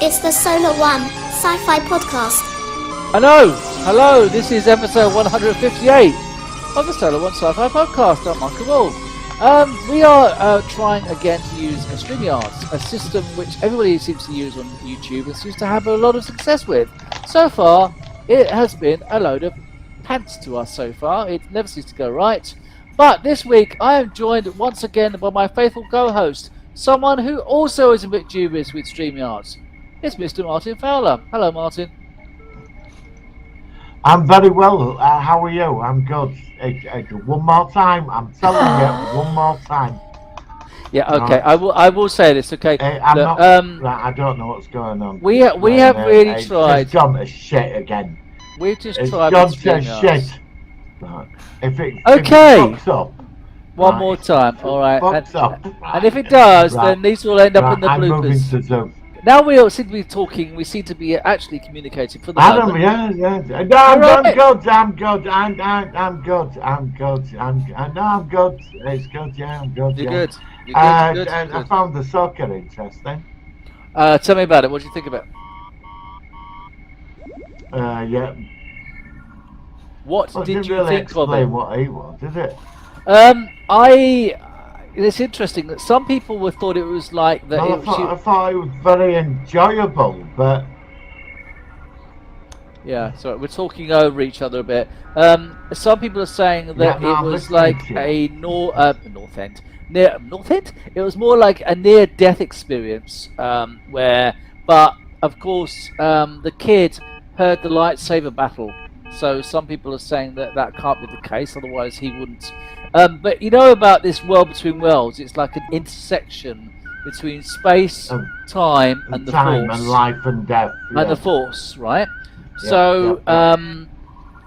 It's the Solar One Sci-Fi Podcast. Hello, this is episode 158 of the Solar One Sci-Fi Podcast. I'm Michael Wall. We are trying again to use StreamYard, a system which everybody seems to use on YouTube and seems to have a lot of success with. So far, it has been a load of pants to us so far. It never seems to go right. But this week, I am joined once again by my faithful co-host, someone who also is a bit dubious with StreamYard. It's Mr. Martin Fowler. Hello, Martin. I'm very well. How are you? I'm good. One more time. I'm telling you, one more time. Yeah. Okay. I will say this. Okay. Look, I don't know what's going on. We have really tried. It's gone to shit again. We just it's tried. It's gone to shit. Right. If it fucks up. One more time. All right. And if it does, then these will end up in the bloopers. I'm moving to Zoom. Now we all seem to be talking. We seem to be actually communicating for the moment. Yeah. No, I'm good. I'm good. I'm good. It's good. Yeah, I'm good. You're good. And I found the soccer interesting. Tell me about it. What do you think about it? Yeah. What did you really think of it? Explain what he was, did it? It's interesting that some people thought it was like that. Well, I thought it was very enjoyable, but yeah. Sorry, we're talking over each other a bit. Some people are saying that it was like a North End. It was more like a near-death experience, but of course, the kid heard the lightsaber battle. So some people are saying that can't be the case, otherwise he wouldn't. But you know about this world between worlds? It's like an intersection between space, time, and the Force. And life and death. Yeah. And the Force, right? Yeah, so,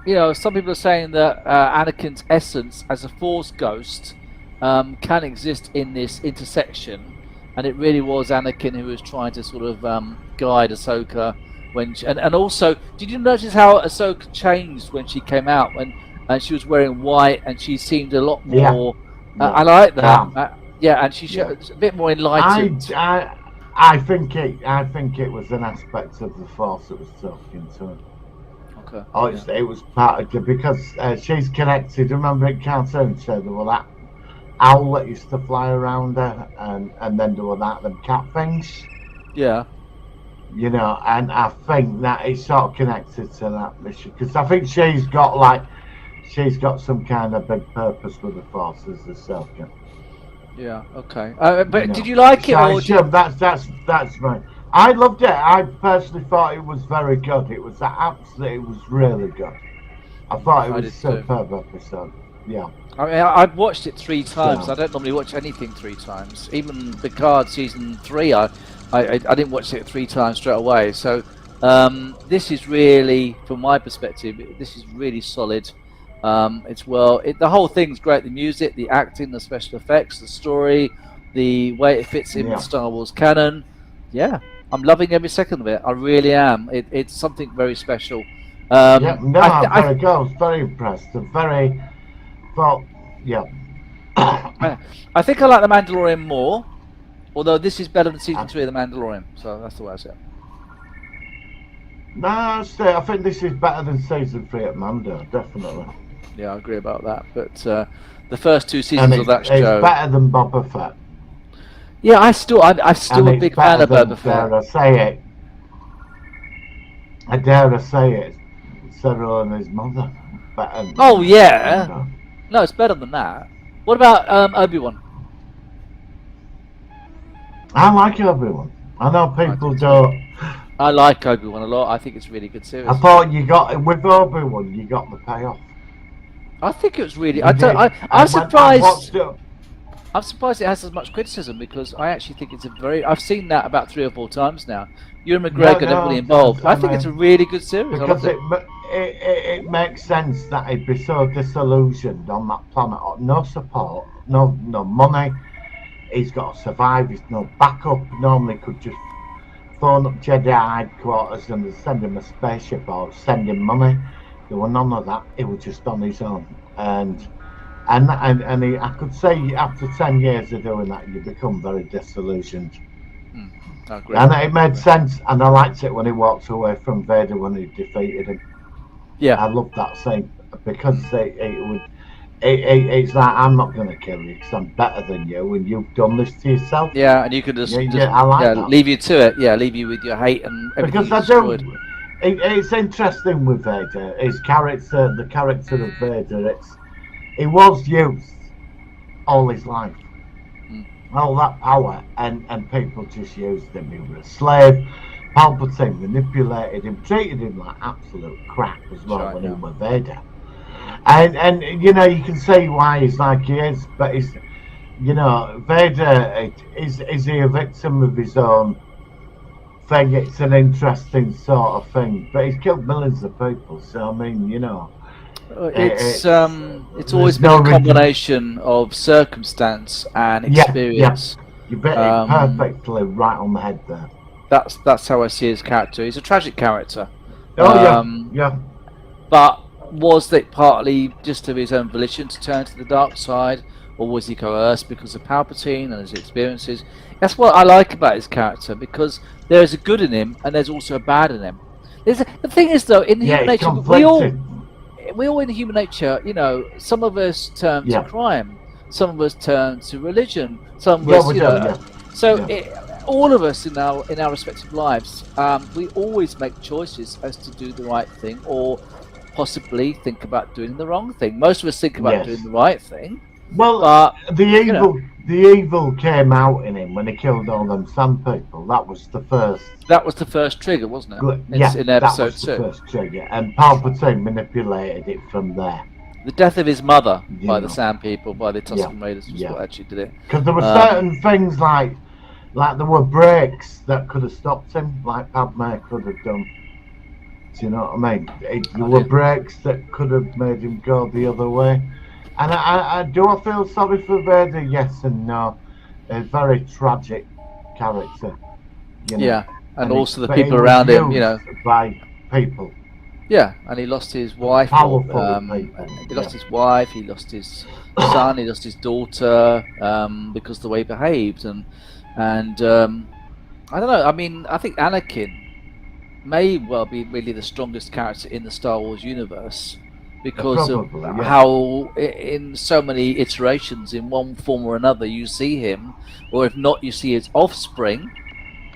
you know, some people are saying that Anakin's essence as a Force ghost can exist in this intersection, and it really was Anakin who was trying to sort of guide Ahsoka. And also, did you notice how Ahsoka changed when she came out? And she was wearing white, and she seemed a lot more. I like that. And she showed a bit more enlightened. I think it was an aspect of the Force that was talking to her. Okay. It was part of it because she's connected. Remember in cartoon, so there were that owl that used to fly around her, and then there were them cat things. Yeah. You know, and I think that it's sort of connected to that mission because I think she's got some kind of big purpose with the Force as herself. Yeah. Okay. But did you like it? That's right. I loved it. I personally thought it was very good. It was really good. I thought it was a superb episode. Yeah. I mean, I've watched it 3 times. I don't normally watch anything 3 times. Even Picard season 3, I didn't watch it 3 times straight away. So this is really, from my perspective, this is really solid. The whole thing's great. The music, the acting, the special effects, the story, the way it fits in with Star Wars canon. Yeah, I'm loving every second of it. I really am. It's something very special. I'm very good. I was very impressed. I think I like The Mandalorian more, although this is better than season 3 of The Mandalorian. So that's the way I say it. No, I think this is better than season 3 at Mando, definitely. Yeah, I agree about that. But the first 2 seasons of that show, it's better than Boba Fett. Yeah, I'm still a big fan of Boba Fett. I dare say it. Cyril and his mother. Oh yeah. No, it's better than that. What about Obi-Wan? I like Obi-Wan. I know people don't. I like Obi-Wan a lot. I think it's a really good series. I thought with Obi-Wan you got the payoff. I think it was really. I'm surprised. I'm surprised it has as much criticism because I actually think it's I've seen that about 3 or 4 times now. Ewan McGregor and everybody involved. I think it's a really good series. Because it makes sense that he'd be so disillusioned on that planet. No support, no money. He's got to survive. He's no backup. Normally could just phone up Jedi headquarters and send him a spaceship or send him money. There were none of that. He was just on his own. And I could say after 10 years of doing that, you become very disillusioned. I agree. And it made sense, and I liked it when he walked away from Vader when he defeated him. Yeah. I loved that scene because it's like, I'm not going to kill you because I'm better than you, and you've done this to yourself. Yeah, and you can just, I like that. leave you to it. Yeah, leave you with your hate and everything. Because it's interesting with Vader. His character, the character of Vader, he was used all his life. All that power, and people just used him. He was a slave. Palpatine manipulated him, treated him like absolute crap as well when he was Vader. And you know, you can see why he's like he is, but he's, you know, Vader is he a victim of his own thing? It's an interesting sort of thing, but he's killed millions of people, so I mean, you know, it's always been a combination of circumstance and experience. You bet it perfectly right on the head there. That's how I see his character. He's a tragic character. Yeah. But was it partly just of his own volition to turn to the dark side, or was he coerced because of Palpatine and his experiences? That's what I like about his character, because there is a good in him and there's also a bad in him. The thing is, though, in human nature, we all in human nature, you know, some of us turn to crime, some of us turn to religion, some of us, you know. So all of us in our respective lives, we always make choices as to do the right thing or possibly think about doing the wrong thing. Most of us think about doing the right thing. Well, the evil came out in him when he killed all them Sand people. That was the first. That was the first trigger, wasn't it? In episode 2. The first trigger, and Palpatine manipulated it from there. The death of his mother by the Sand people, by the Tusken Raiders, was what actually did it. Because there were certain things like there were breaks that could have stopped him, like Padme could have done. Do you know what I mean? There were breaks that could have made him go the other way. And I feel sorry for Vader? Yes and no. A very tragic character. You know? Yeah, and also the people around him, you know. By people. Yeah, and he lost his wife. He lost his wife, he lost his son, he lost his daughter, because of the way he behaved. And I don't know, I mean, I think Anakin may well be really the strongest character in the Star Wars universe, because of how in so many iterations, in one form or another, you see him, or if not, you see his offspring.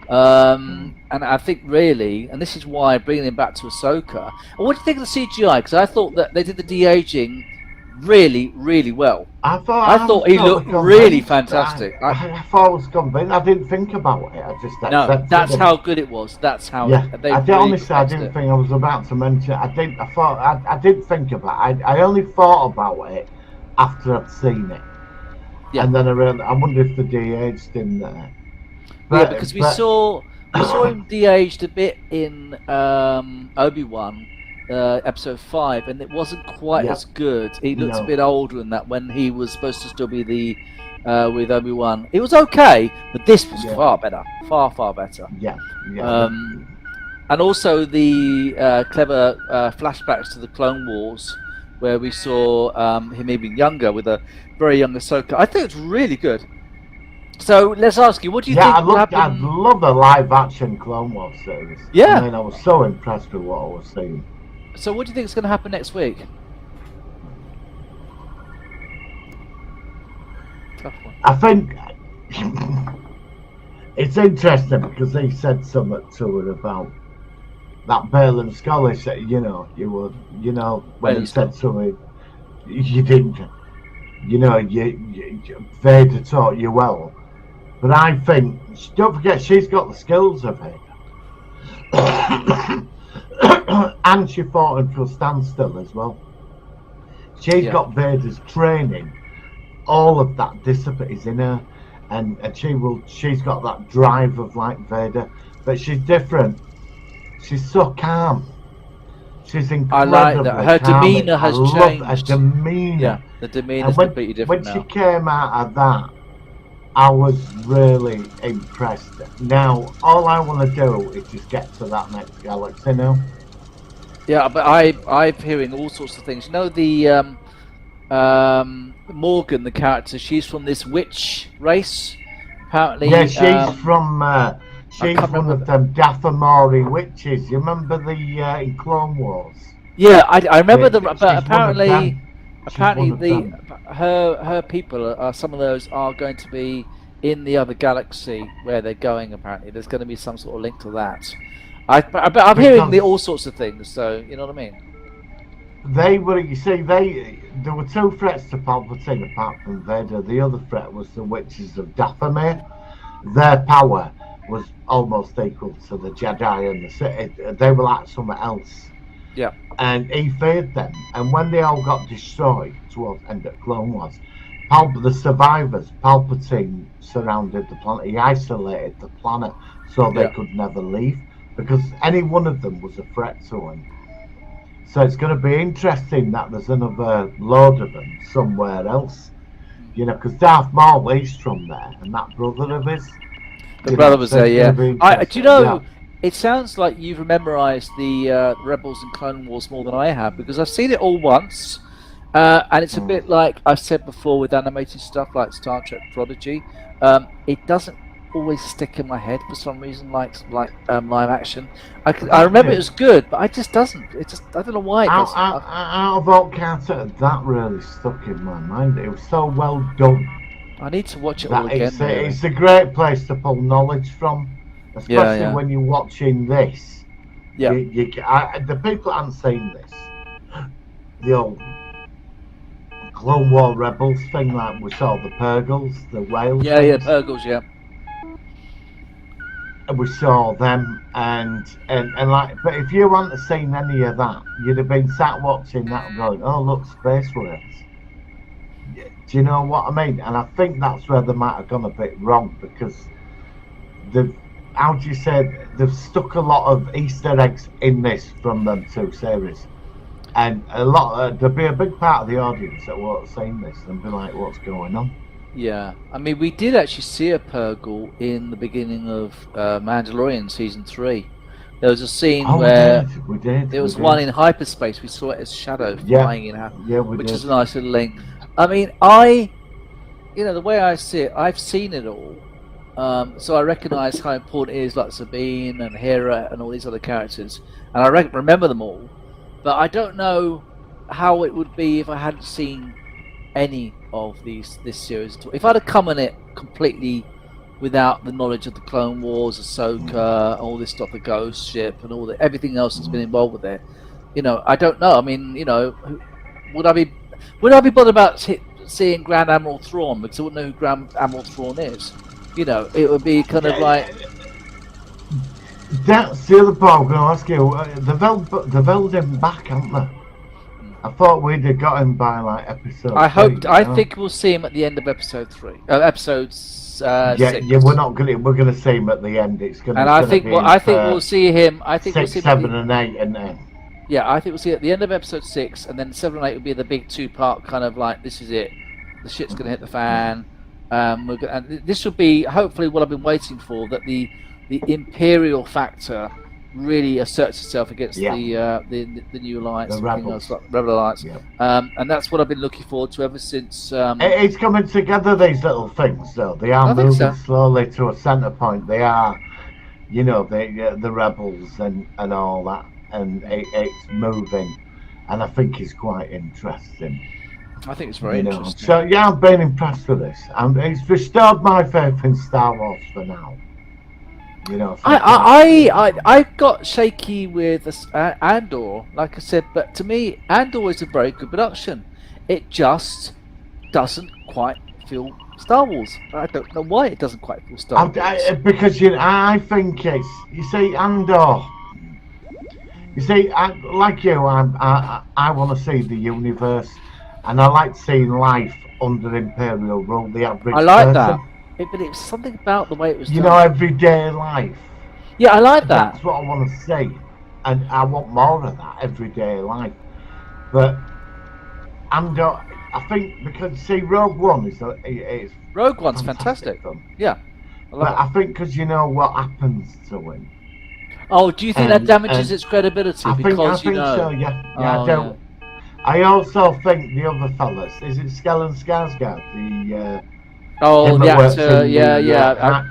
And I think really, and this is why bringing him back to Ahsoka. And what do you think of the CGI? Because I thought that they did the de-aging really, really well. I thought he looked really fantastic. I thought it was convinced. I didn't think about it. I just that's how good it was. That's how. Yeah, I didn't think. I was about to mention. I didn't think about it. I only thought about it after I'd seen it. Yeah. And then I wonder if the de-aged him there. But, because we saw him de-aged a bit in Obi-Wan. Episode 5, and it wasn't quite as good. He looked a bit older than that when he was supposed to still be with Obi-Wan. It was okay, but this was far better, far better. And also the clever flashbacks to the Clone Wars, where we saw him even younger with a very young Ahsoka. I think it's really good. So let's ask you, what do you think? I'd love a live-action Clone Wars series. Yeah, I mean, I was so impressed with what I was seeing. So what do you think is going to happen next week? Tough one. I think it's interesting because he said something to her about that Balen Scholar. You know, when he said to her, you didn't, you know, Vader taught you well. But I think, don't forget, she's got the skills of it. And she fought him to a standstill as well. She's got Vader's training. All of that discipline is in her, and she's got that drive of like Vader, but she's different. She's so calm. She's incredibly I like that. Her demeanour has changed. Her demeanour. Yeah, the demeanour is completely different when she came out of that, I was really impressed. Now, all I want to do is just get to that next galaxy now. Yeah, but I'm hearing all sorts of things. You know, the Morgan, the character, she's from this witch race. apparently. Yeah, she's from. She's can't one remember of them Dathomori witches. You remember the in Clone Wars? Yeah, I remember them, She's but one of apparently, them. She's apparently one of them. her people are some of those are going to be in the other galaxy where they're going. Apparently, there's going to be some sort of link to that. But I'm hearing all sorts of things, so you know what I mean. They were, you see, there were two threats to Palpatine apart from Vader. The other threat was the witches of Dathomir. Their power was almost equal to the Jedi and the Sith. They were like something else. Yeah. And he feared them. And when they all got destroyed towards the end of Clone Wars, the survivors, Palpatine surrounded the planet. He isolated the planet so they could never leave because any one of them was a threat to him. So it's going to be interesting that there's another load of them somewhere else. You know, because Darth Maul, he's from there, and that brother of his. The brother was there, yeah. Do you know? Yeah. It sounds like you've memorised the Rebels and Clone Wars more than I have because I've seen it all once, and it's a bit like I've said before with animated stuff like Star Trek Prodigy. It doesn't always stick in my head for some reason, like live action. I remember it was good, but it just doesn't. It just I don't know why it doesn't. Out of all Carter, that really stuck in my mind. It was so well done. I need to watch it all again. It's a great place to pull knowledge from, especially when you're watching this. Yeah. The people that haven't seen this, the old Clone War Rebels thing, like we saw the Purgles, the whales. Yeah, Purgles, yeah. We saw them and like, but if you hadn't seen any of that, you'd have been sat watching that and going, "Oh, look, space whales." Do you know what I mean? And I think that's where they might have gone a bit wrong because they've stuck a lot of Easter eggs in this from them two series, and there'll be a big part of the audience that won't have seen this and be like, "What's going on?" Yeah, I mean, we did actually see a Purgle in the beginning of Mandalorian season 3. There was a scene where we did. There was one in hyperspace. We saw it as shadow flying in, which is a nice little link. I mean, the way I see it, I've seen it all, so I recognise how important it is, like Sabine and Hera and all these other characters, and I remember them all. But I don't know how it would be if I hadn't seen any of this series at all. If I'd have come on it completely without the knowledge of the Clone Wars, Ahsoka, all this stuff, the Ghost Ship, and everything else that's been involved with it, I don't know. I mean, would I be bothered about seeing Grand Admiral Thrawn because I wouldn't know who Grand Admiral Thrawn is? It would be kind of like. That's the other part I'm going to ask you. They've held him back, haven't they? I thought we'd have got him by like episode. I think we'll see him at the end of episode 3. Episode 6. We're going to see him at the end. It's going to. And I think we'll see him. I think 6, we'll see 7, and 8, and then. Yeah, I think we'll see it at the end of episode 6, and then 7 and 8 will be the big 2-part kind of like this is it. The shit's going to hit the fan. And this will be hopefully what I've been waiting for. That the Imperial factor really asserts itself against the new alliance, the Rebels. Rebel Alliance, and that's what I've been looking forward to ever since. It's coming together. These little things, though, they are moving slowly to a centre point. They are, the Rebels and all that, and it's moving, and I think it's quite interesting. I think it's very interesting. So I've been impressed with this, and it's restored my faith in Star Wars for now. I got shaky with Andor, like I said, but to me, Andor is a very good production. It just doesn't quite feel Star Wars. I don't know why it doesn't quite feel Star Wars. Because I think it's Andor. You see, I want to see the universe, and I like seeing life under Imperial rule. The average person. That. But it was something about the way it was done. Everyday life. Yeah, I like that. That's what I want to see. And I want more of that, everyday life. But Andor, I think, because, Rogue One is Rogue One's fantastic. Film. Yeah. I think because you know what happens to him. Oh, do you think that damages its credibility? I think so, yeah. I don't. Yeah. I also think the other fellas, is it Stellan Skarsgård, Oh, Him the that works actor, in yeah, the, yeah,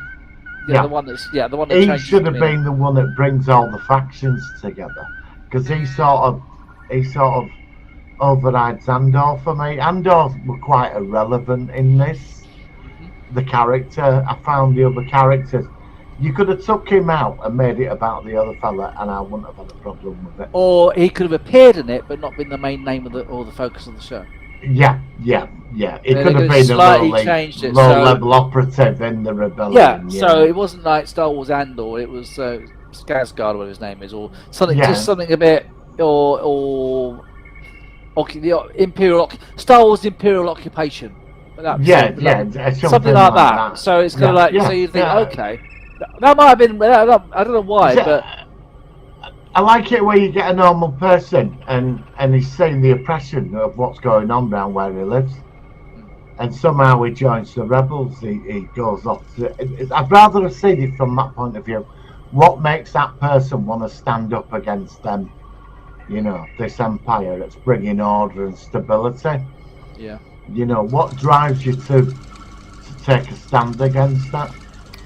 yeah. the one that's the one that He changes should have the been the one that brings all the factions together, because he sort of overrides Andor for me. Andor were quite irrelevant in this. The character, I found the other characters. You could have took him out and made it about the other fella, and I wouldn't have had a problem with it. Or he could have appeared in it, but not been the main name of or the focus of the show. Yeah. It They could have could've been slightly changed it, low-level operative in the rebellion. So it wasn't like Star Wars Andor. It was Skarsgård, whatever his name is, or something. Yeah. Just something a bit, or the Imperial Star Wars Imperial Occupation. Something like that. So it's kind of like so you think, okay, that might have been. I don't know why, but I like it where you get a normal person and he's seeing the oppression of what's going on around where he lives, and somehow he joins the rebels. He goes off. I'd rather have seen it from that point of view. What makes that person want to stand up against them? This empire that's bringing order and stability. Yeah. What drives you to take a stand against that?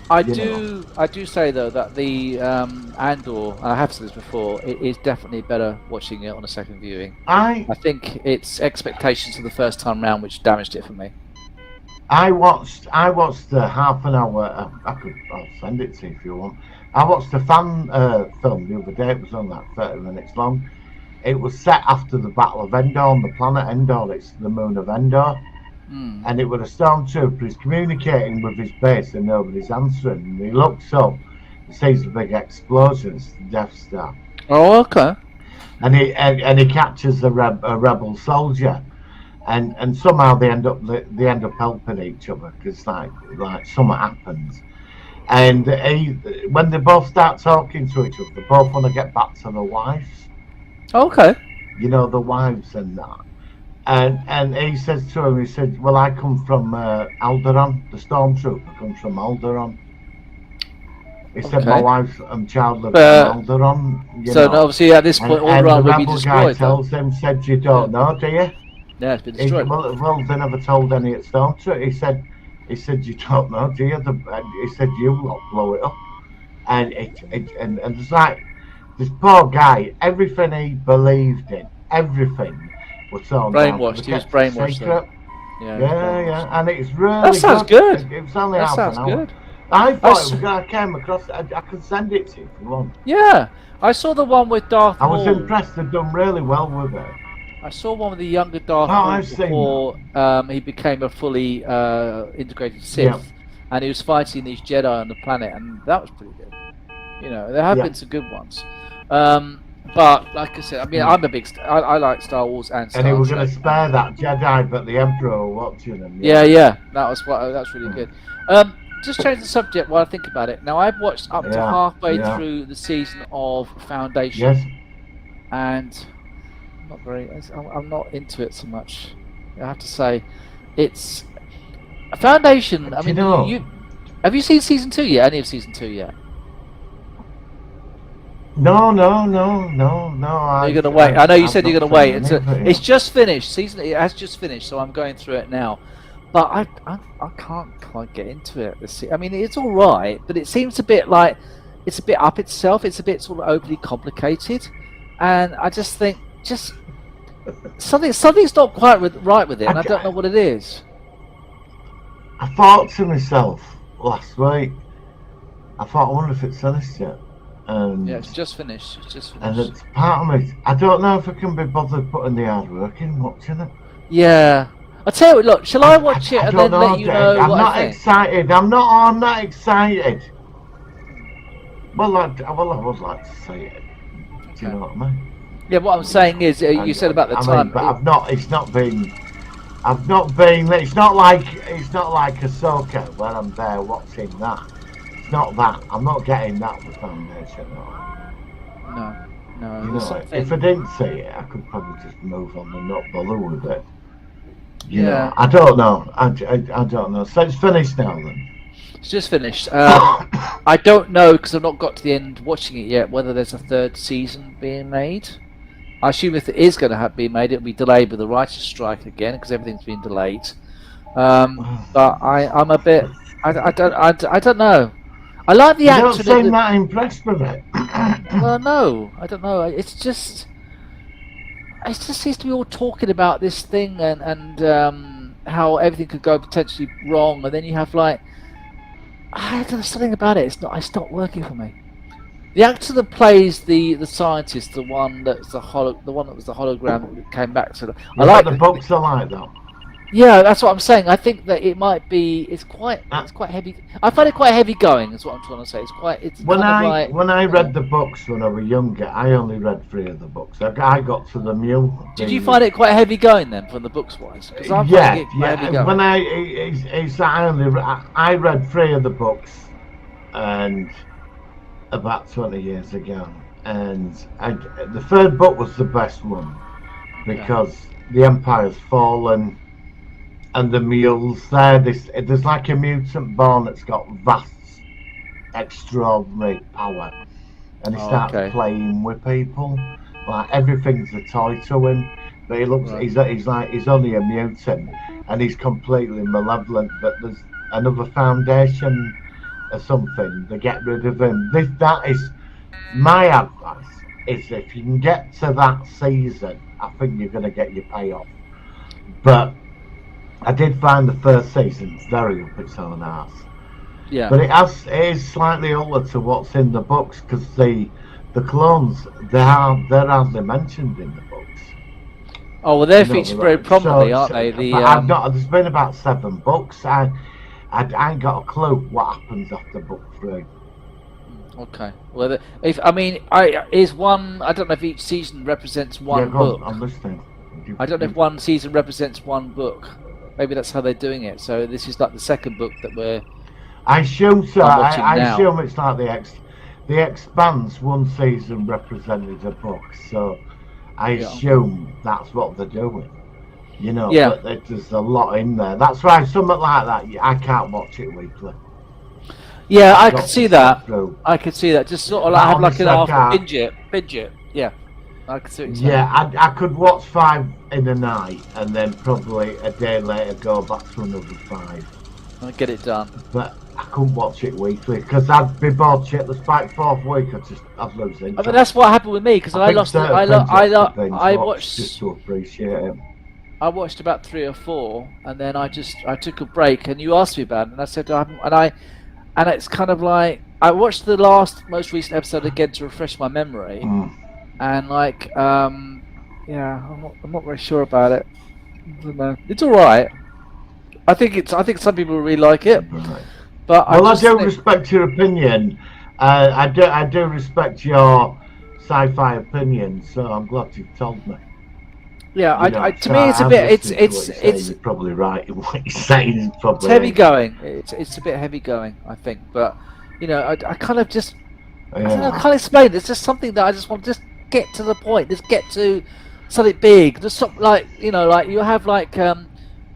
I do say though that the Andor, I have said this before, it is definitely better watching it on a second viewing. I think it's expectations of the first time round which damaged it for me. I watched the half an hour. I'll send it to you if you want. I watched the fan film the other day. It was only like 30 minutes long. It was set after the Battle of Endor on the planet Endor. It's the moon of Endor. And it was a stormtrooper. He's communicating with his base and nobody's answering. And he looks up and sees a big explosion. It's the Death Star. Oh, okay. And he captures a rebel soldier, and somehow they end up helping each other because like something happens. And when they both start talking to each other, they both want to get back to their wives. Okay. The wives and that. And he says to him, he said, well, I come from Alderaan. The stormtrooper comes from Alderaan. He said, my wife and child live in Alderaan. So obviously at this point, Alderaan will be destroyed. The guy tells him, said, you don't know, do you? Yeah, it's been destroyed. Well, they never told any at Stormtrooper. He said, you don't know, do you? He said, you lot blow it up. And it's like, this poor guy, everything he believed in, everything was all brainwashed. He was brainwashed. Yeah, and it's really. That sounds good. It was only that half sounds an hour. good. I thought I came across. I could send it to you if you want. Yeah, I saw the one with Darth Maul. I was impressed. They'd done really well with it. I saw one with the younger Darth Maul before he became a fully integrated Sith, and he was fighting these Jedi on the planet, and that was pretty good. There have been some good ones. But like I said, I mean, I'm a big. I like Star Wars and Star Trek. And he was going to spare that Jedi, but the Emperor were watching them. Yeah. That's really good. Just change the subject while I think about it. Now I've watched up to halfway through the season of Foundation. Yes. And I'm not into it so much. I have to say, it's Foundation. I mean, have you seen season 2 yet? Any of season 2 yet? No. You're gonna wait. I know you said you're gonna wait. It's just finished. It has just finished, so I'm going through it now. But I can't quite get into it. I mean, it's all right, but it seems a bit like it's a bit up itself. It's a bit sort of overly complicated, and I just think something's not quite right with it, and I don't know what it is. I thought to myself last week. I wonder if it's finished yet. Yeah, it's just finished. And it's part of me. I don't know if I can be bothered putting the hard work in watching it. Yeah, I'll tell you what. Look, shall I watch it and then let you know I'm what not I think? excited. I'm not excited. Well, I would like to see it. Do you know what I mean? Yeah, what I'm saying is, you said about the time. But I've not. It's not been. It's not like Ahsoka where I'm there watching that. It's not that. I'm not getting that with Foundation. No. If I didn't see it, I could probably just move on and not bother with it. I don't know. I don't know. So it's finished now then. It's just finished. I don't know because I've not got to the end watching it yet. Whether there's a third season being made. I assume if it is going to be made, it'll be delayed with the writers' strike again because everything's been delayed. But I'm a bit. I don't know. I like the You don't action. seem that impressed with it. Well, no, I don't know. It just seems to be all talking about this thing and how everything could go potentially wrong, and then you have like I don't know, something about it. It's not working for me. The actor that plays the scientist, the one that was the hologram that came back to. I like the books are like that. Yeah, that's what I'm saying. I think that it might be. It's quite heavy. I find it quite heavy going. Is what I'm trying to say. When I read the books when I was younger, I only read 3 of the books. I got to the mule. Did you find it quite heavy going then, from the books wise? Yeah. When I read 3 of the books, and about 20 years ago, and the 3rd book was the best one because the Empire's fallen. And the mules there, there's like a mutant born that's got vast, extraordinary power, and he starts playing with people. Like everything's a toy to him, but he looks, he's only a mutant, and he's completely malevolent. But there's another foundation or something. They get rid of him. That is my advice. Is if you can get to that season, I think you're going to get your payoff. But I did find the first season very up its own arse. Yeah. But it is slightly older to what's in the books because the clones they're hardly mentioned in the books. Oh well, they're featured very prominently, aren't they? There's been about 7 books. I ain't got a clue what happens after book 3. Okay. Well, is one. I don't know if each season represents one book. I'm listening. I don't know if one season represents one book. Maybe that's how they're doing it. So this is like the 2nd book that we're. I assume so. I now. assume it's like the Expanse. One season represented a book, so I assume that's what they're doing. You know, but there's a lot in there. That's why something like that, I can't watch it weekly. Yeah, I could see that. I could see that. Just sort of like have like an half binge it. Yeah. I could see what you're saying. I could watch 5 in a night and then probably a day later go back to another 5. And get it done. But I couldn't watch it weekly because I'd be bored shitless by 4th week. I'd lose interest. I mean, that's what happened with me because I watched just to appreciate it. I watched about 3 or 4 and then I took a break and you asked me about it and I said and it's kind of like I watched the most recent episode again to refresh my memory. And like, I'm not very sure about it. I don't know. It's all right. I think some people really like it. Right. But I do respect your opinion. I do respect your sci-fi opinion. So I'm glad you told me. Yeah, to me it's a bit. It's you're probably right in what you're saying. It's heavy going. It's a bit heavy going, I think. But I kind of just. I don't know, I can't explain. It's just something that I just want to just get to the point. Just get to something big. Just stop, like you have like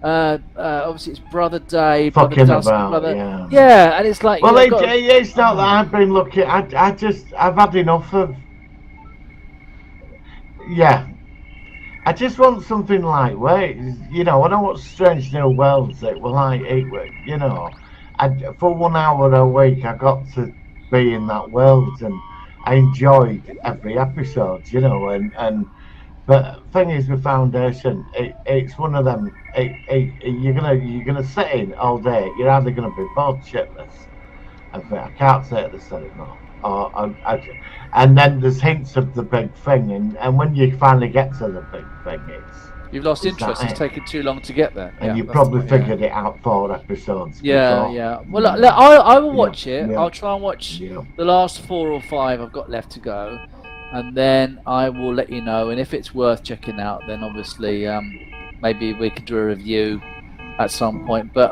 obviously it's Brother Day, Brother Dusty, yeah, and it's like it's not that I've been looking. I've had enough of. Yeah, I just want something like when I watch Strange New Worlds. It was like for 1 hour a week I got to be in that world and I enjoyed every episode, but thing is with Foundation, it's one of them. You're gonna sit in all day. You're either gonna be bored shitless. I can't say this anymore. And then there's hints of the big thing, and when you finally get to the big thing, you've lost interest. It's taken too long to get there, and you probably figured it out 4 episodes. Yeah. Well, I will watch it. I'll try and watch the last 4 or 5 I've got left to go, and then I will let you know. And if it's worth checking out, then obviously maybe we could do a review at some point. But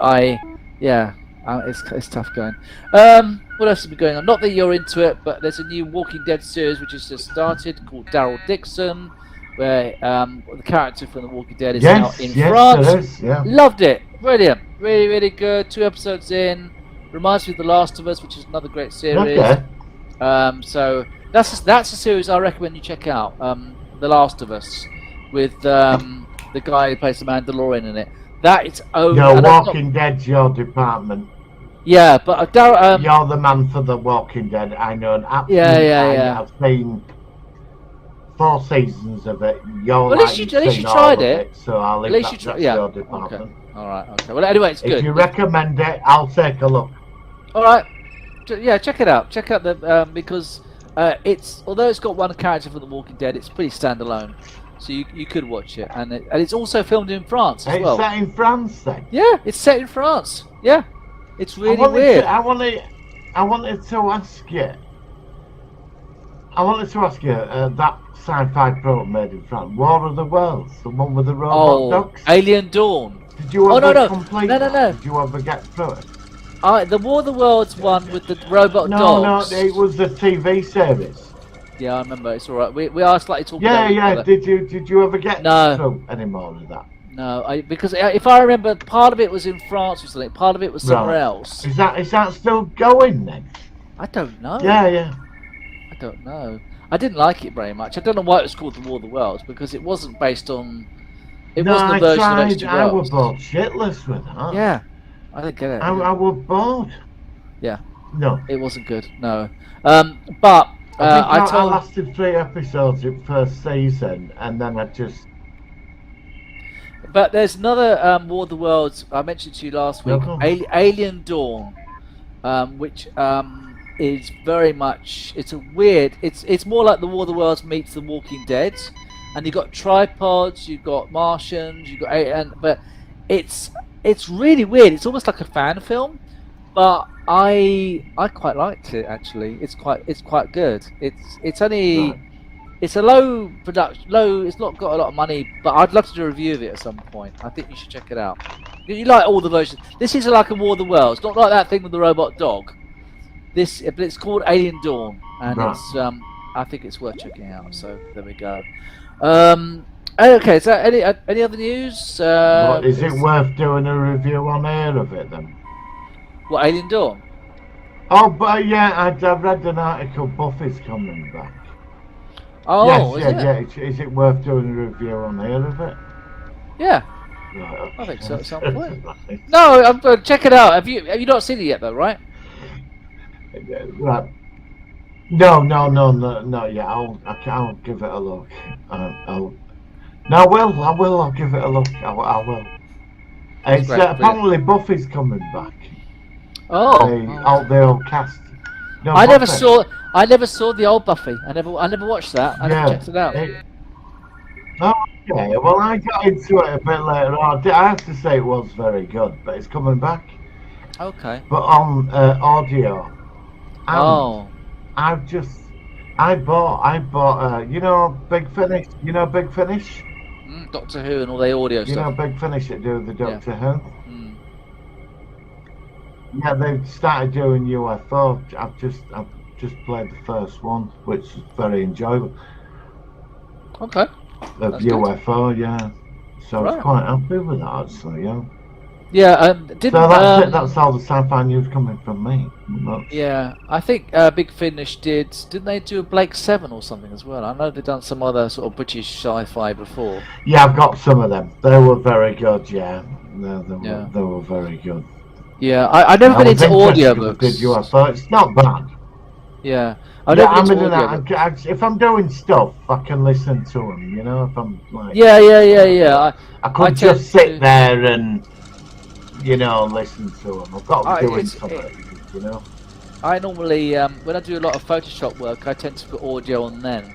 it's tough going. What else has been going on? Not that you're into it, but there's a new Walking Dead series which has just started called Daryl Dixon, where the character from The Walking Dead is now in France. It is, yeah. Loved it. Brilliant. Really, really good. 2 episodes in. Reminds me of The Last of Us, which is another great series. Okay. So that's a series I recommend you check out. The Last of Us, with the guy who plays the Mandalorian in it. That is No, and that's Walking Dead's your department. yeah, but I don't. You're the man for the Walking Dead. I know an absolute. Yeah. I've seen 4 seasons of it. You're Well, at least you've you seen tried all of it. so I'll leave At least that. you tried. That's Yeah. your department. Okay. All right. Okay. Well, anyway, it's good. If you recommend it, I'll take a look. All right. Yeah, check it out. Check out the because it's although it's got one character from The Walking Dead, it's pretty standalone. So you could watch it, and it's also filmed in France as well. It's set in France, then. Yeah, it's set in France. Yeah, it's really weird. I wanted to ask you. That sci-fi program made in France, War of the Worlds, the one with the robot dogs. Alien Dawn. Did you ever complete No. that? Did you ever get through it? The War of the Worlds one with the robot No, dogs. it was the TV series. Yeah, I remember. It's all right. We are slightly talking. Yeah. Did you ever get through any more of that? No, because if I remember, part of it was in France or something. Part of it was somewhere else. Is that still going then? I don't know. Yeah. I don't know. I didn't like it very much. I don't know why it was called The War of the Worlds, because it wasn't based on. It wasn't a version of H.G. Wells. I was bored shitless with that. Yeah, I didn't get it. I was bored. Yeah. No. It wasn't good. No. But I lasted 3 episodes in first season, and then I just. But there's another War of the Worlds I mentioned to you last week, Alien Dawn, which is very much. It's a weird. It's more like the War of the Worlds meets The Walking Dead, and you've got tripods, you've got Martians, you've got but it's really weird. It's almost like a fan film, but I quite liked it actually. It's quite good. It's only. Right. It's a low production, it's not got a lot of money, but I'd love to do a review of it at some point. I think you should check it out. You like all the versions. This is like a War of the Worlds, not like that thing with the robot dog. But it's called Alien Dawn, and it's I think it's worth checking out. So there we go. Okay, so any other news? Is it worth doing a review on air of it then? What, Alien Dawn? Oh, but yeah, I've read an article. Buffy's coming back. Oh, yes, Is it worth doing a review on air of it? Yeah. Right, okay. I think so at some point. No, I'm going to check it out. Have you not seen it yet though, right? Right. No, not yet. I'll give it a look. I'll give it a look. I will. It's apparently Buffy's coming back. The old cast. No, I never saw the old Buffy. I never watched that. I never checked it out. Okay, well I got into it a bit later on. I have to say it was very good, but it's coming back. Okay. But on audio. I bought you know Big Finish. You know Big Finish? Doctor Who and all the audio stuff. You know Big Finish that do the Doctor Who? Yeah, they've started doing UFO. I've just played the first one, which is very enjoyable. Okay. Of UFO, good. Yeah. So I was quite happy with that, actually, yeah. Yeah, so that's it. That's all the sci-fi news coming from me. Yeah, I think Big Finish didn't they do a Blake 7 or something as well? I know they've done some other sort of British sci-fi before. Yeah, I've got some of them. They were very good, yeah. They were very good. Yeah, I've never been into audiobooks. UFO. It's not bad. Yeah. If I'm doing stuff, I can listen to them, you know, if I'm like... Yeah. I could just sit there and, you know, listen to them. I've got to be doing something, you know. I normally, when I do a lot of Photoshop work, I tend to put audio on then.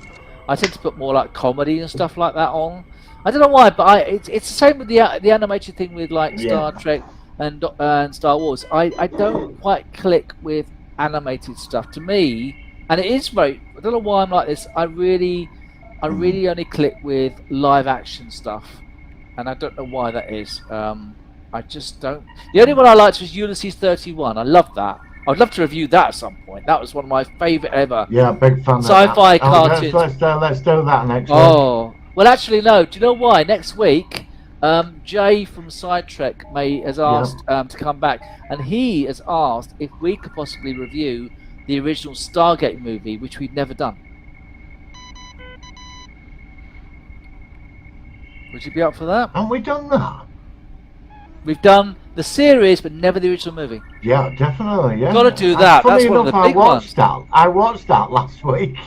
I tend to put more like comedy and stuff like that on. I don't know why, but it's the same with the animated thing with like Star Trek and Star Wars. I don't quite click with animated stuff. To me, and it is very. I don't know why I'm like this. I really only click with live action stuff, and I don't know why that is. I just don't. The only one I liked was Ulysses 31. I loved that. I'd love to review that at some point. That was one of my favourite ever. Yeah, big fan. Sci-fi cartoons. Let's do that next week. Oh, well, actually, no. Do you know why? Next week, Jay from Sidetrek has asked to come back, and he has asked if we could possibly review the original Stargate movie, which we've never done. Would you be up for that? Haven't we done that? We've done the series, but never the original movie. Yeah, definitely. Yeah, Gotta do that. Funny That's one of enough, the big ones. I watched that last week.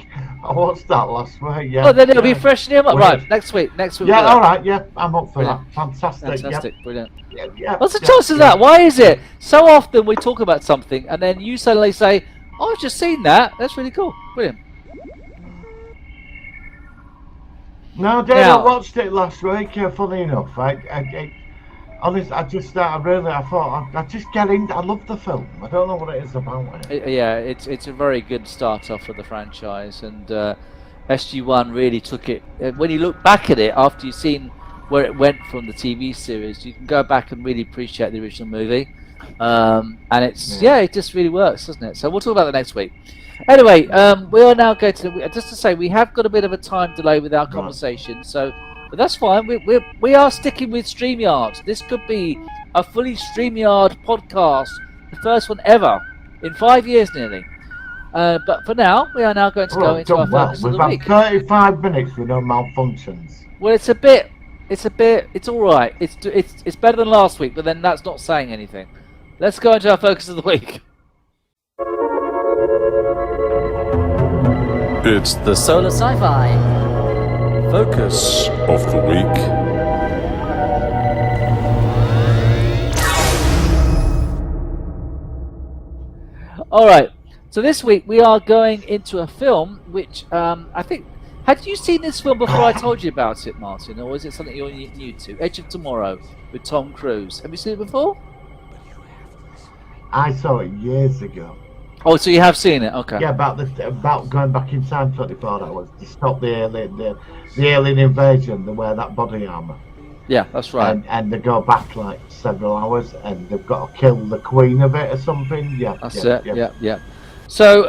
Yeah. Oh, then it'll yeah. be fresh in your mind. Weird. Right, next week. We'll Yeah, do all that. right. Yeah, I'm up for Brilliant. that. Fantastic. Brilliant. Yeah. What's the chance of that? Why is it so often we talk about something and then you suddenly say, "Oh, I've just seen that. That's really cool." Brilliant. No, Dave, Now- I watched it last week. Funny enough, honestly, I just thought I just get in. I love the film. I don't know what it is about it. Yeah, it's a very good start off for the franchise, and SG-1 really took it. When you look back at it after you've seen where it went from the TV series, you can go back and really appreciate the original movie. And it just really works, doesn't it? So we'll talk about that next week. Anyway, we are now going to just to say we have got a bit of a time delay with our conversation, but that's fine. We are sticking with StreamYard. This could be a fully StreamYard podcast, the first one ever in 5 years nearly. But for now, we are now going to go into our focus of the We've week. had 35 minutes with no malfunctions. Well, it's all right. It's better than last week, but then that's not saying anything. Let's go into our focus of the week. It's the Solar Sci-Fi Focus. of the week. All right. So this week we are going into a film which I think. Had you seen this film before I told you about it, Martin, or is it something you're new to? Edge of Tomorrow with Tom Cruise. Have you seen it before? I saw it years ago. Oh, so you have seen it? Okay. Yeah, about going back in time 24 hours to stop the alien invasion. They wear that body armor. Yeah, that's right. And they go back like several hours, and they've got to kill the queen of it or something. Yeah, That's it. Yeah. So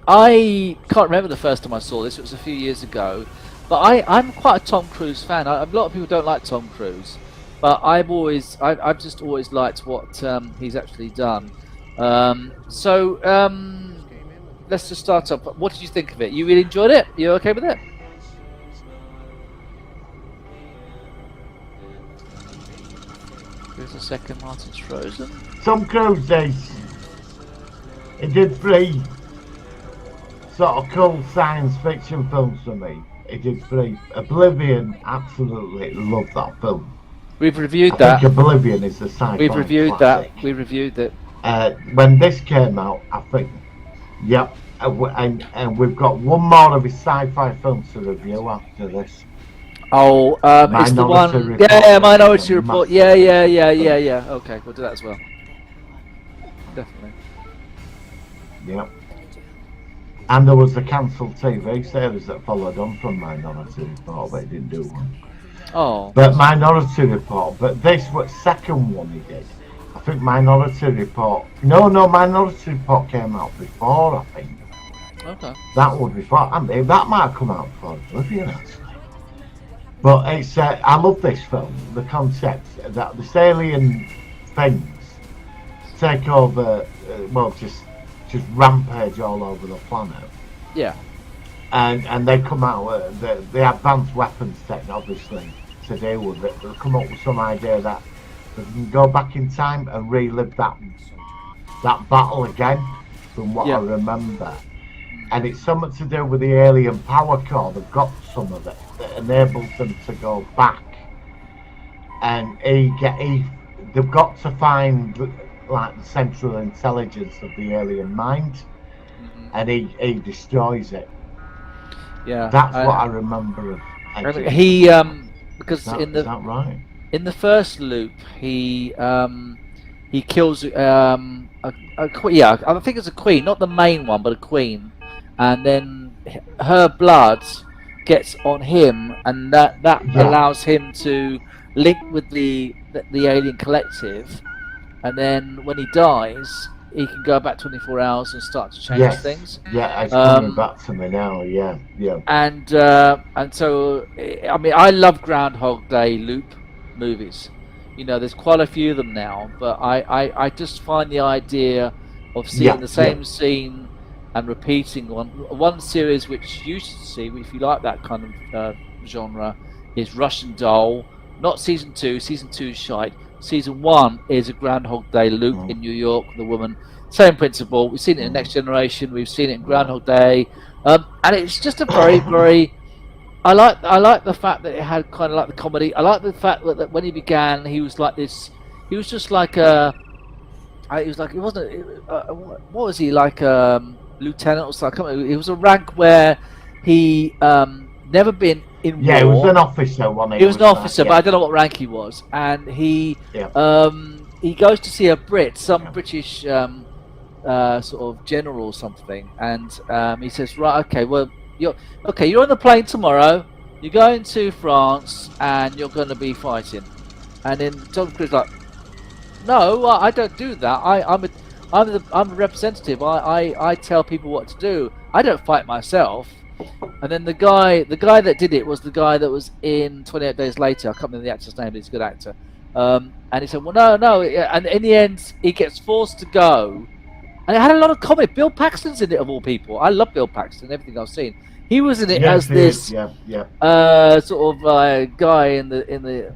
I can't remember the first time I saw this. It was a few years ago, but I'm quite a Tom Cruise fan. A lot of people don't like Tom Cruise, but I've just always liked what he's actually done. Let's just start up. What did you think of it? You really enjoyed it? You okay with it? Here's a second. Martin's frozen. Tom Cruise he did 3 sort of cool science fiction films for me. He did 3. Oblivion, absolutely love that film. We've reviewed I that. think Oblivion is the sci-fi We've reviewed classic. that. We reviewed it. When this came out, I think, yep, and we've got one more of his sci-fi films to review after this. Oh, it's the one. Minority Report. Yeah, Minority Report. Yeah. Okay, we'll do that as well. Definitely. Yep. And there was the cancelled TV series that followed on from Minority Report, but he didn't do one. Oh. But Minority Report, but this was second one he did. I think Minority Report. No, Minority Report came out before, I think. Okay. That would be fun. I mean, that might come out before Oblivion, actually. But it's, I love this film. The concept that this alien things take over, just rampage all over the planet. Yeah. And they come out, the advanced weapons tech, obviously, to deal with it. They'll come up with some idea that they can go back in time and relive that battle again, from what I remember. And it's something to do with the alien power core. They've got some of it that enables them to go back. And they've got to find like the central intelligence of the alien mind, and he destroys it. Yeah. That's what I remember of. He because Is that right? in the first loop he kills I think it's a queen, not the main one, but a queen, and then her blood gets on him, and that allows him to link with the alien collective, and then when he dies he can go back 24 hours and start to change things. Yeah, it's coming back to me now. Yeah. And so I mean, I love Groundhog Day loop movies. You know, there's quite a few of them now, but I just find the idea of seeing the same scene and repeating one series which you should see if you like that kind of genre is Russian Doll. Not season 2. Season 2 is shite. season 1 is a Groundhog Day loop in New York. The woman, same principle. We've seen it in Next Generation. We've seen it in Groundhog Day, and it's just a very, very. I like the fact that it had kind of like the comedy. I like the fact that when he began, he was like this. He was just like a. He was like, it wasn't. What was he like? Lieutenant or something. It was a rank where he never been in war. Yeah, he was an officer. He was an officer, but I don't know what rank he was. And he goes to see a Brit, some British sort of general or something, and he says, right, okay, well, you're on the plane tomorrow. You're going to France, and you're going to be fighting. And then Tom Cruise like, no, I don't do that. I'm a representative. I tell people what to do. I don't fight myself. And then the guy that did it was the guy that was in 28 Days Later. I can't remember the actor's name, but he's a good actor. And he said, well, no. And in the end, he gets forced to go. And it had a lot of comedy. Bill Paxton's in it, of all people. I love Bill Paxton, everything I've seen. He was in it as this sort of guy in the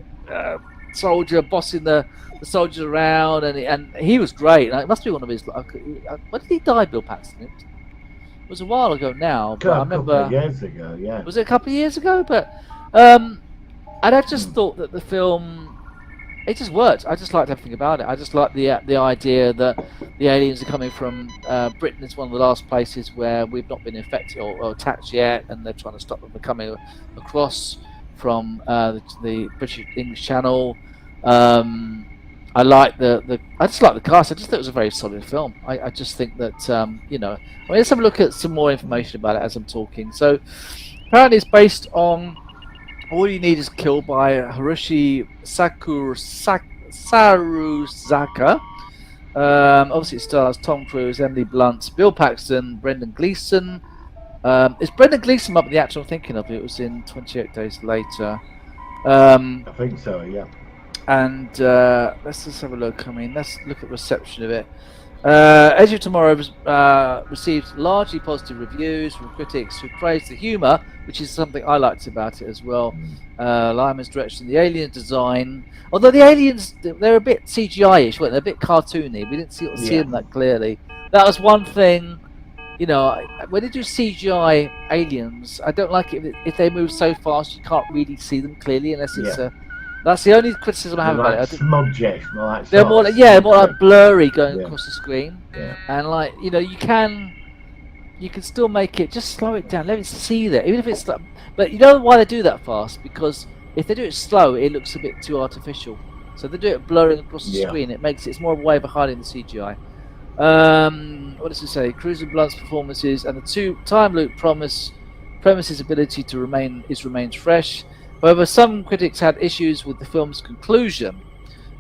soldier bossing the soldiers around, and he was great. It must be one of his. When did he die, Bill Paxton? It was a while ago now, but I remember. A couple of years ago, yeah. Was it a couple of years ago? But and I just thought that the film, it just worked. I just liked everything about it. I just liked the idea that the aliens are coming from Britain. Is one of the last places where we've not been infected or attacked yet, and they're trying to stop them from coming across from the British English Channel. I like I just like the cast. I just thought it was a very solid film. I just think that let's have a look at some more information about it as I'm talking. So apparently it's based on All You Need Is Kill by Hiroshi Saruzaka. Obviously it stars Tom Cruise, Emily Blunt, Bill Paxton, Brendan Gleeson. Is Brendan Gleeson up with the actor I'm thinking of? It was in 28 Days Later. I think so, yeah. And let's just have a look. I mean, let's look at reception of it. Edge of Tomorrow received largely positive reviews from critics who praised the humour, which is something I liked about it as well. Lyman's direction, the alien design. Although the aliens, they're a bit CGI-ish, weren't they? A bit cartoony. We didn't see them that clearly. That was one thing. When they do CGI aliens, I don't like it if they move so fast you can't really see them clearly unless it's a. That's the only criticism I have about it. Smudgy, they're more like blurry going across the screen, and you can still make it. Just slow it down, let it see that, even if it's. But you know why they do that fast? Because if they do it slow, it looks a bit too artificial. So they do it blurring across the screen. It's more of a way of hiding the CGI. What does it say? Cruise and Blunt's performances and the two time loop premises ability to remains fresh. However, some critics had issues with the film's conclusion.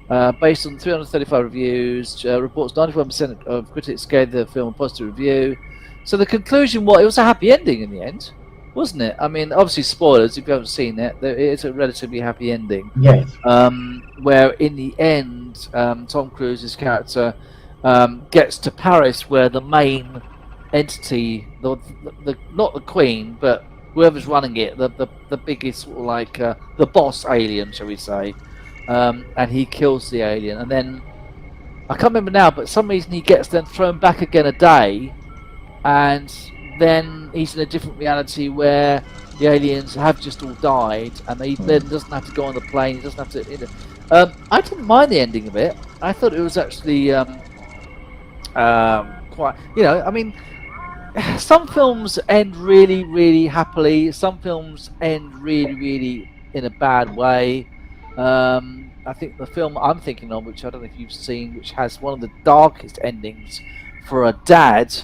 Based on 335 reviews, reports 91% of critics gave the film a positive review. So the conclusion was it was a happy ending in the end, wasn't it? I mean, obviously spoilers if you haven't seen it. It's a relatively happy ending. Yes. Where in the end, Tom Cruise's character gets to Paris, where the main entity, not the Queen, but whoever's running it, the biggest sort of like the boss alien, shall we say, and he kills the alien, and then I can't remember now, but for some reason he gets then thrown back again a day, and then he's in a different reality where the aliens have just all died, and he then doesn't have to go on the plane. He doesn't have to. I didn't mind the ending of it. I thought it was actually quite. I mean. Some films end really, really happily. Some films end really, really in a bad way. I think the film I'm thinking of, which I don't know if you've seen, which has one of the darkest endings for a dad,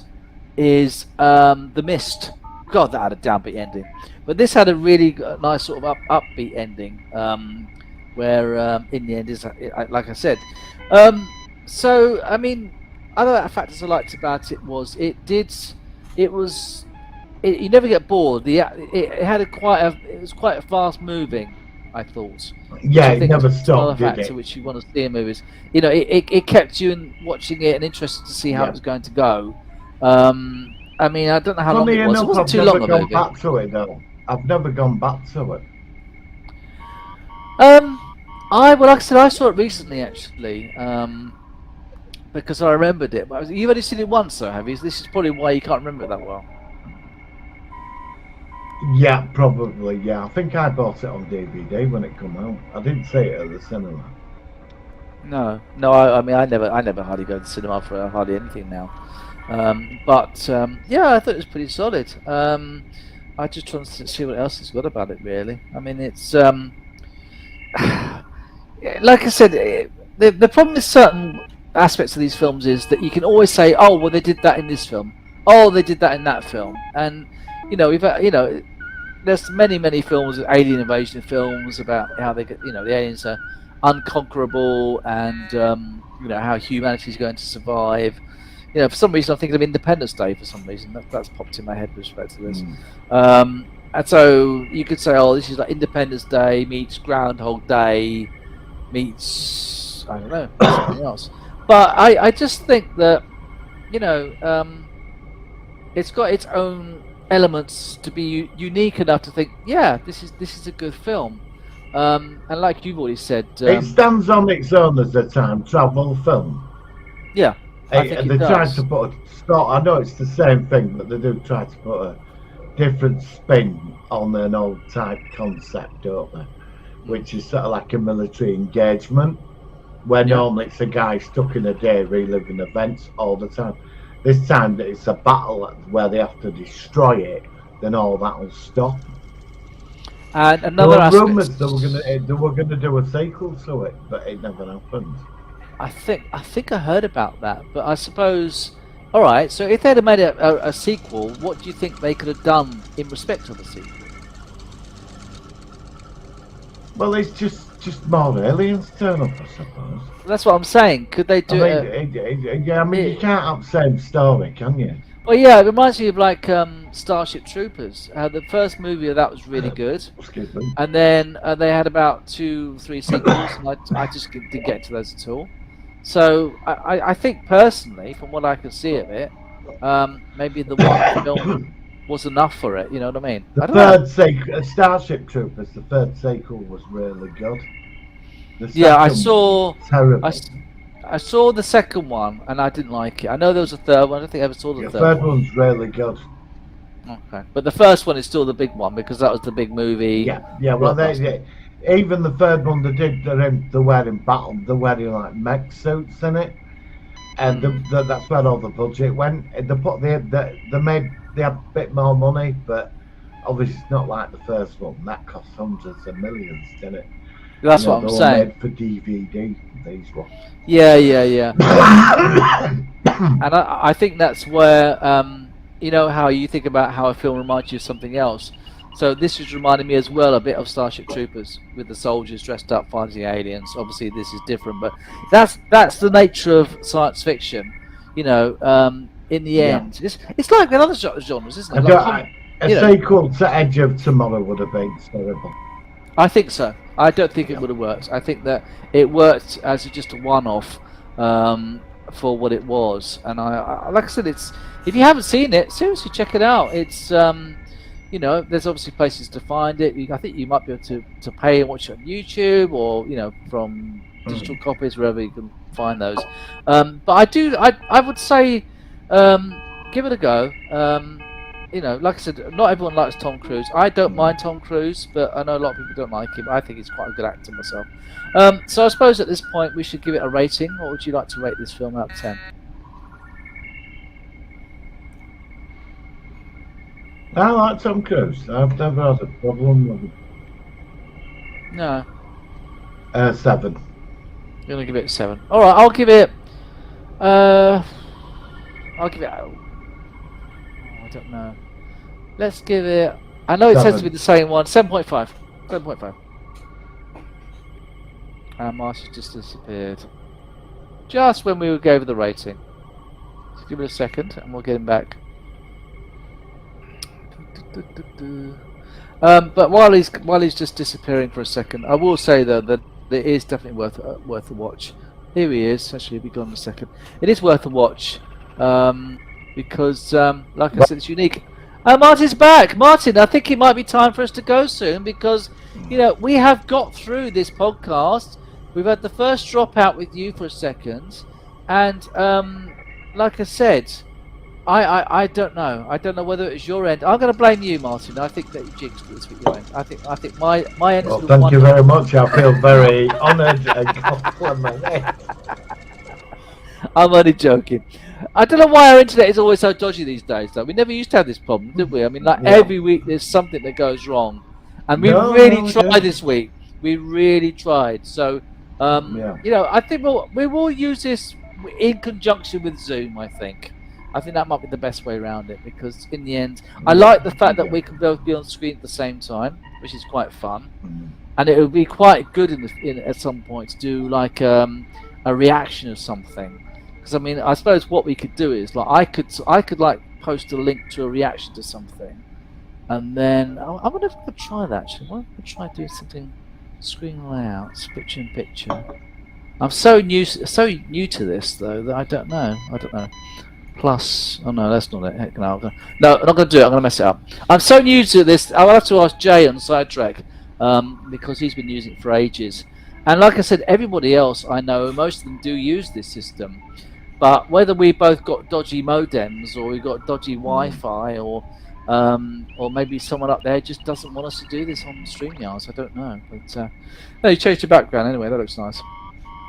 is The Mist. God, that had a downbeat ending. But this had a really nice sort of upbeat ending, where in the end is like I said. So I mean, other factors I liked about it was you never get bored. It was quite fast moving, I thought. Yeah, it never stopped, did it? Which you want to see in movies. It kept you watching it and interested to see how it was going to go. I mean, I don't know how long it was. It wasn't too long a movie. I've never gone back to it. Like I said, I saw it recently actually, because I remembered it. But you've only seen it once, though, have you? This is probably why you can't remember it that well. Yeah, probably. Yeah, I think I bought it on DVD when it came out. I didn't see it at the cinema. No. I mean, I never hardly go to the cinema for hardly anything now. Yeah, I thought it was pretty solid. I just trying to see what else it's got about it. Really, I mean, it's like I said, the problem with certain aspects of these films is that you can always say, "Oh, well, they did that in this film. Oh, they did that in that film," and there's many films, alien invasion films, about how they get, the aliens are unconquerable, and how humanity's going to survive. For some reason, I'm thinking of Independence Day. For some reason, that's popped in my head with respect to this. And so you could say, "Oh, this is like Independence Day meets Groundhog Day meets I don't know something else." But I just think that it's got its own elements to be unique enough to think, yeah, this is a good film. And like you've already said, it stands on its own as a time travel film. Yeah, I think they try to put I know it's the same thing, but they do try to put a different spin on an old type concept, don't they? Which is sort of like a military engagement, where normally it's a guy stuck in a day reliving events all the time. This time that it's a battle where they have to destroy it, then all that will stop. And another aspect, rumours they were gonna do a sequel to it, but it never happened. I think I heard about that, but I suppose, all right. So if they'd have made a sequel, what do you think they could have done in respect of the sequel? Well, it's just more aliens turn up, I suppose. That's what I'm saying. Could they do yeah, I mean, you can't have the same story, can you? Well, yeah, it reminds me of like Starship Troopers. The first movie of that was really good, and then they had about 2-3 sequels, and I just didn't get to those at all. So I think personally, from what I can see of it, maybe the one film was enough for it. You know what I mean? The third sequel, Starship Troopers, the third sequel was really good. Yeah, I saw. Terrible. I saw the second one and I didn't like it. I know there was a third one. I don't think I ever saw the third one. One's really good. Okay, but the first one is still the big one because that was the big movie. Yeah. Well, even the third one they're wearing like mech suits in it, and that's where all the budget went. They had a bit more money, but obviously it's not like the first one. That cost hundreds of millions, didn't it? That's what I'm saying. Made for DVD, these ones. Yeah. And I think that's where how you think about how a film reminds you of something else. So this is reminding me as well a bit of Starship Troopers with the soldiers dressed up fighting aliens. Obviously this is different, but that's the nature of science fiction. In the end, it's like in other genres, isn't it? A sequel to Edge of Tomorrow would have been terrible. I think so. I don't think it would have worked. I think that it worked as just a one-off for what it was. And I like I said, if you haven't seen it, seriously check it out. It's there's obviously places to find it. I think you might be able to pay and watch it on YouTube or from digital copies wherever you can find those. But I would say give it a go. Like I said, not everyone likes Tom Cruise. I don't mind Tom Cruise, but I know a lot of people don't like him. I think he's quite a good actor myself. So I suppose at this point we should give it a rating. What would you like to rate this film out of 10? I like Tom Cruise. I've never had a problem with him. No. 7. You're gonna give it a 7. All right, I'll give it. I don't know. Let's give it. I know it says to be the same one. 7.5. 7.5. And Marcia just disappeared. Just when we gave the rating. Just give it a second, and we'll get him back. But while he's just disappearing for a second, I will say though that it is definitely worth a watch. Here he is. Actually, he'll be gone in a second. It is worth a watch because, like I said, it's unique. Martin's back. Martin, I think it might be time for us to go soon because, we have got through this podcast. We've had the first dropout with you for a second. And like I said, I don't know. I don't know whether it's your end. I'm going to blame you, Martin. I think that you jinxed this with your end. I think my end Well, is thank you very much. I feel very honoured and complimented. I'm only joking. I don't know why our internet is always so dodgy these days, though. We never used to have this problem, did we? I mean, every week there's something that goes wrong. And we really tried this week. We really tried. So, I think we will use this in conjunction with Zoom, I think. I think that might be the best way around it because in the end, I like the fact that we can both be on screen at the same time, which is quite fun. And it would be quite good at some point to do like a reaction of something. Because I mean, I suppose what we could do is like I could like post a link to a reaction to something, and then I wonder if I could try that actually. I wonder if I could try doing something screen layouts, picture in picture. I'm so new to this though that I don't know. Plus, oh no, that's not it. Heck no, I'm not going to do it. I'm going to mess it up. I'm so new to this. I'll have to ask Jay on Sidetrack because he's been using it for ages. And like I said, everybody else I know, most of them do use this system. But whether we both got dodgy modems or we got dodgy Wi-Fi or maybe someone up there just doesn't want us to do this on StreamYards, I don't know. But no, you changed your background anyway. That looks nice.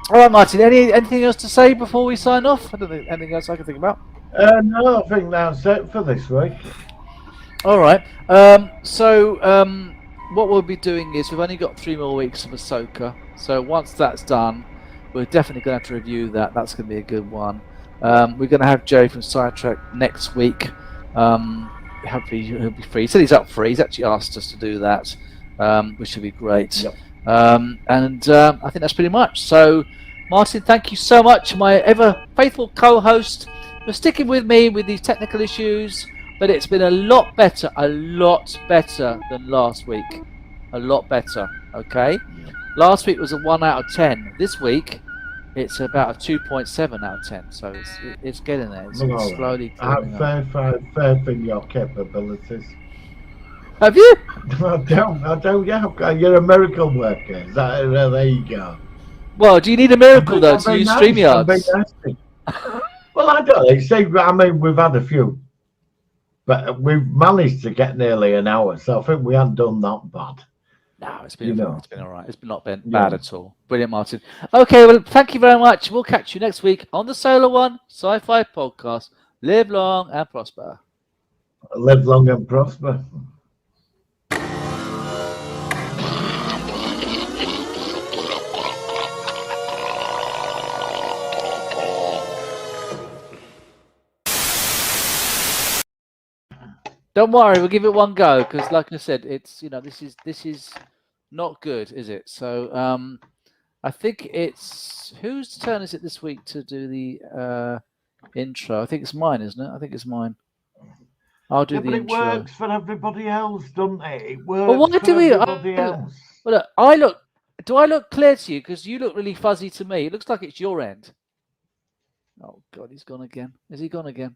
All right, Martin. Anything else to say before we sign off? I don't think anything else I can think about. No, I think that's it for this week. All right. What we'll be doing is we've only got 3 more weeks of Ahsoka. So once that's done, we're definitely going to have to review that. That's going to be a good one. We're going to have Jay from Sidetrack next week. Hopefully he'll be free. He said he's up for it. He's actually asked us to do that, which should be great. Yep. I think that's pretty much. So, Martin, thank you so much, my ever faithful co-host, for sticking with me with these technical issues. But it's been a lot better than last week. A lot better, okay? Last week was a 1 out of 10. This week, it's about a 2.7 out of 10. So it's getting there. It's slowly going up. I have faith in your capabilities. Have you? I don't. Yeah, you're a miracle worker. There you go. Well, do you need a miracle though to use StreamYards? Well, I don't. See, I mean, we've had a few. But we've managed to get nearly an hour, so I think we haven't done that bad. No, it's been all right. It's not been bad at all. Brilliant, Martin. Okay, well, thank you very much. We'll catch you next week on the Solar One Sci-Fi Podcast. Live long and prosper. Live long and prosper. Don't worry, we'll give it one go because, like I said, it's this is not good, is it? So I think it's whose turn is it this week to do the intro? I think it's mine, isn't it? I think it's mine. I'll do the intro. It works for everybody else, doesn't it? It works well, why for do we? everybody else. Well, look. Do I look clear to you? Because you look really fuzzy to me. It looks like it's your end. Oh God, he's gone again. Is he gone again?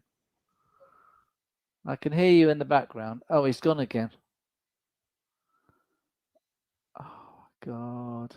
I can hear you in the background. Oh, he's gone again. Oh, God.